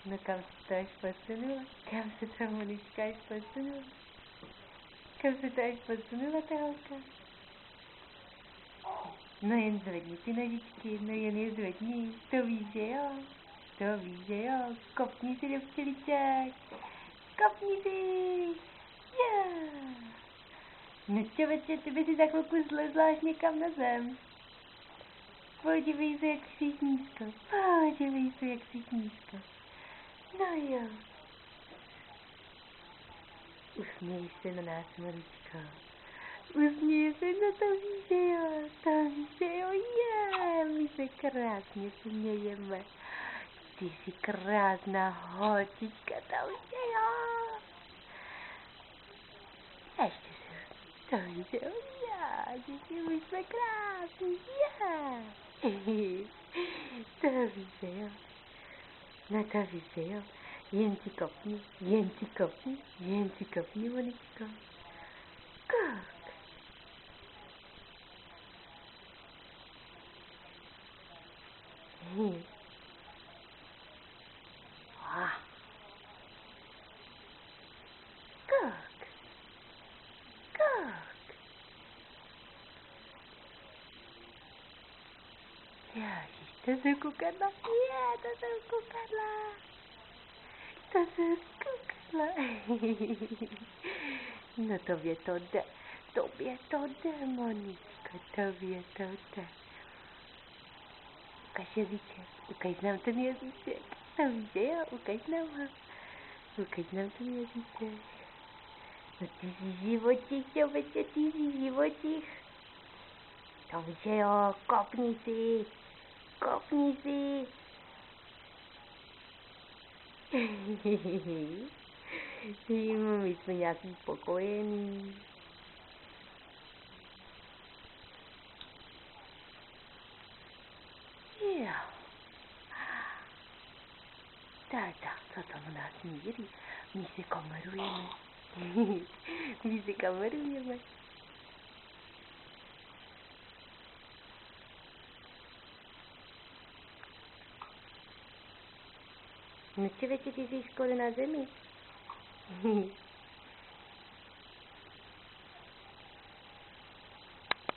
No kam se to až posunulo? Kam se ta Monička až posunula? Kam se to až posunula ta holka? No jen zvedni ty nožičky, no jen je zvedni, to víš, že jo? To víš, že jo? Kopni si do včeliček, kopni si, yeah. No čověče, ty by si za chvilku zlezla až někam na zem. Podívej se, jak jsi nízko, podívej se, jak jsi nízko. No jo. Usměj se na nás, Moničko. Usměj se, no to víš, že jo, to víš, že jo, my se krásně smějeme. Ty jsi krásná holčička, to víš, že jo. Ještě se, to víš, že jo, že my jsme krásní, to víš, že jo. No to víš, že jo. Jen si kopni, jen si kopni, jen si kopni, Moničko. Kok. Kok. Kok. Ježiš, to jsou kukadla. To jsou kukadla. To jsou kukadla. No tobě to jde. Tobě to jde, Moničko. Tobě to jde. Ukaž jazyček. Ukaž nám ten jazyček. To víš, že jo? Ukaž nám ho. Ukaž nám ten jazyček. No ty jsi živočich, čověče, ty jsi živočich. To víš, že jo? Kopni si. Kopni si. My jsme nějaký spokojený. Jo. Táta, co tam u nás míří? My se kamerujeme. My se kamerujeme. No čověče, ty jsi skoro na zemi.